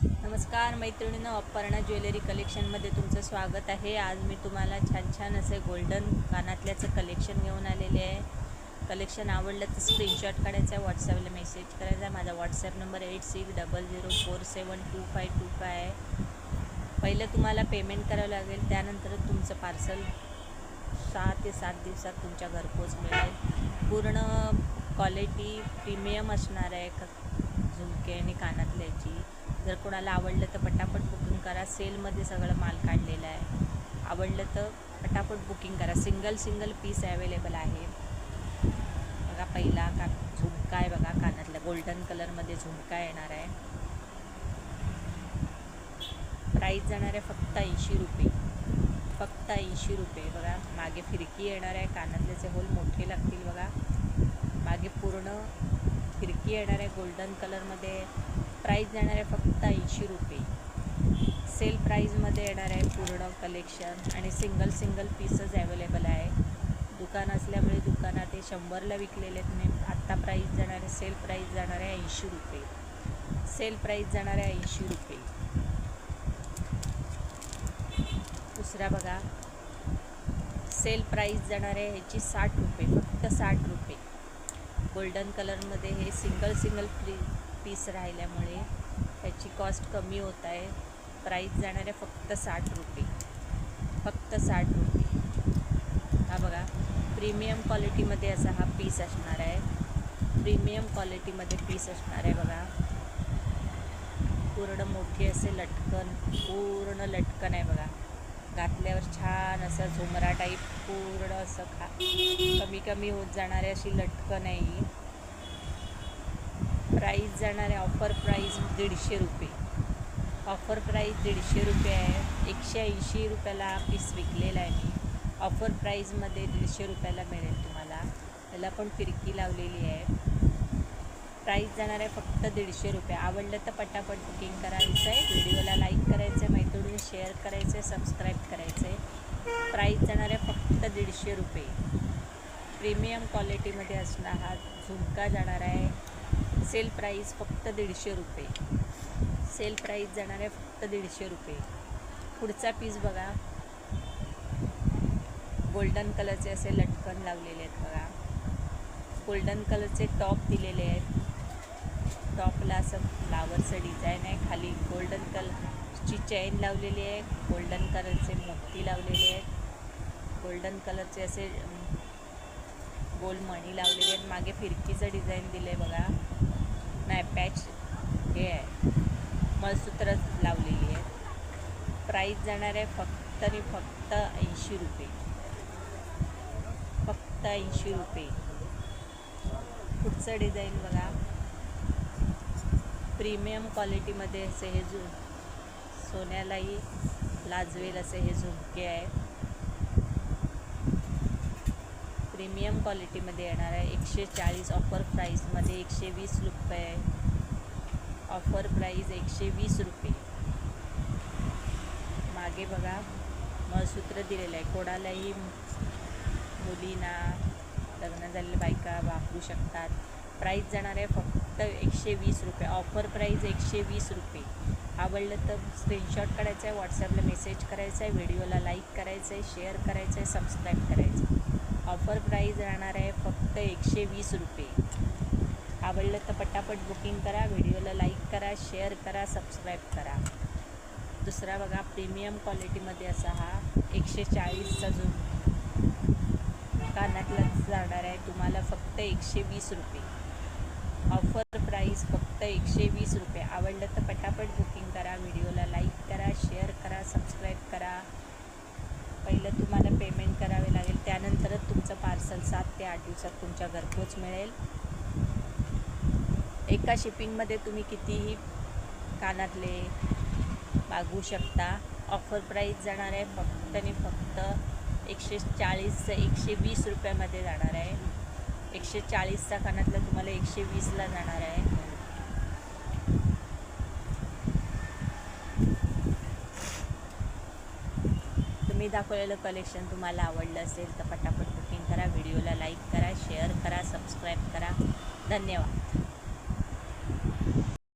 नमस्कार मैत्रिणींनो, अपर्णा ज्वेलरी कलेक्शनमध्ये तुमचं स्वागत आहे। आज मी तुम्हाला छान छान असे गोल्डन कानातल्याचं कलेक्शन घेऊन आलेले आहे। कलेक्शन आवडलं तर स्क्रीनशॉट काढायचा, व्हॉट्सअपला मेसेज करायचा। माझा व्हॉट्सअप नंबर 8600472525 आहे। पहिलं तुम्हाला पेमेंट करावं लागेल, त्यानंतर तुमचं पार्सल 6 ते 7 दिवसात तुमच्या घरपोच मिळेल। पूर्ण क्वालिटी प्रीमियम असणार आहे झुमके आणि कानातल्याची। जर कोणाला आवडलं तर पटापट बुकिंग करा। सेलमध्ये सगळं माल काढलेला आहे, आवडलं तर पटापट बुकिंग करा। सिंगल पीस अवेलेबल आहे। बघा, पहिला झुमका आहे बघा, कानातला गोल्डन कलरमध्ये झुमका येणार आहे। प्राईस जाणार आहे फक्त 80 रुपये, फक्त 80 रुपये। बघा, मागे फिरकी येणार आहे, कानातल्याचे होल मोठे लागतील बघा। मागे पूर्ण फिरकी येणार आहे गोल्डन कलरमध्ये। प्राईस जाणार आहे फक्त 80 रुपये। सेल प्राईजमध्ये येणार आहे पूर्ण कलेक्शन आणि सिंगल पीसच अवेलेबल आहे। दुकान असल्यामुळे दुकानात ते 100ला विकलेले आहेत। मी आत्ता प्राईस जाणार आहे, सेल प्राईस जाणार आहे 80 रुपये। सेल प्राईस जाणार आहे 80 रुपये। दुसरा बघा, सेल प्राईस जाणार आहे ह्याची 60 रुपये, फक्त 60 रुपये। गोल्डन कलरमध्ये हे सिंगल पीस राहिल्यामुळे त्याची कॉस्ट कमी होत आहे। प्राईस जाणार आहे फक्त 60 रुपये, फक्त 60 रुपये। हा बघा, प्रीमियम क्वालिटीमध्ये असा हा पीस असणार आहे। प्रीमियम क्वालिटीमध्ये पीस असणार आहे बघा। पूर्ण मोठी असे लटकन, पूर्ण लटकन आहे बघा। घातल्यावर छान असं झुमरा टाईप पूर्ण असं कमी होत जाणारी अशी लटकन आहे ही। प्राईस जाणार आहे ऑफर प्राईस 150 रुपये, ऑफर प्राईस 150 रुपये आहे। 180 रुपयाला पीस विकलेला आहे मी। ऑफर प्राईजमध्ये 150 रुपयाला मिळेल तुम्हाला। त्याला पण फिरकी लावलेली आहे। प्राईस जाणार आहे फक्त 150 रुपये। आवडलं तर पटापट बुकिंग करायचं आहे। व्हिडिओला लाईक करायचं आहे, मैत्रिणींनी शेअर करायचं आहे, सबस्क्राईब करायचं आहे। प्राईस जाणार आहे फक्त 150 रुपये। प्रीमियम क्वालिटीमध्ये असणार हा झुमका जाणार आहे। सेल प्राईस फक्त 150 रुपये। सेल प्राईस जाणार आहे फक्त 150 रुपये। पुढचा पीस बघा, गोल्डन कलरचे असे लटकन लावलेले आहेत बघा। गोल्डन कलरचे टॉप दिलेले आहेत। टॉपला असं फ्लावरचं डिझाईन आहे, खाली गोल्डन कलरची चेन लावलेली आहे, गोल्डन कलरचे मोती लावलेले आहेत, गोल्डन कलरचे असे गोल मणी लावलेले आहेत। मागे फिरकीचं डिझाईन दिलं आहे बघा, नाही पॅच हे आहे, मळसूत्र लावलेली आहे। प्राईस जाणार आहे फक्त आणि फक्त 80 रुपये, फक्त 80 रुपये। पुढचं डिझाईन बघा, प्रीमियम क्वालिटीमध्ये असे हे सोन्यालाही लाजवेल असे हे झुमके आहे। प्रीमियम क्वालिटीमध्ये येणार आहे। 140 ऑफर प्राईसमध्ये 120 रुपये, ऑफर प्राईस 120 रुपये। मागे बघा मळसूत्र दिलेलं आहे, कोणालाही मुलींना, लग्न झालेल्या बायका वापरू शकतात। प्राईस जाणार आहे फक्त 120 रुपये। ऑफर प्राईस 120 रुपये। आवडलं तर स्क्रीनशॉट काढायचा आहे, व्हॉट्सअपला मेसेज करायचा आहे, व्हिडिओला लाईक करायचं आहे, शेअर करायचं आहे, सबस्क्राईब करायचं आहे। ऑफर प्राईस राहणार आहे फक्त 120 रुपये। आवडलं तर पटापट बुकिंग करा, व्हिडिओला लाईक करा, शेअर करा, सबस्क्राईब करा। दुसरा बघा, प्रीमियम क्वालिटीमध्ये असा हा 140चा जो कानातला जाणार आहे तुम्हाला फक्त 120 रुपये। ऑफर प्राईस फक्त 120 रुपये। आवडलं तर पटापट बुकिंग करा, व्हिडिओला लाईक करा, शेअर करा, सबस्क्राईब करा। पहिलं तुम्हाला पेमेंट करावे लागेल, त्यानंतरच तुमचं पार्सल 7 ते 8 दिवसात तुमच्या घरपोच मिळेल। एका शिपिंगमध्ये तुम्ही कितीही कानातले मागवू शकता। ऑफर प्राईस जाणार आहे फक्त आणि फक्त 140 120 रुपयामध्ये जाणार आहे। 140चा कानातला तुम्हाला 120ला जाणार आहे। मी दाखवलेलं कलेक्शन तुम्हाला आवडलं असेल तर पटापट बुकिंग करा, व्हिडिओला लाईक करा, शेअर करा, सबस्क्राईब करा। धन्यवाद।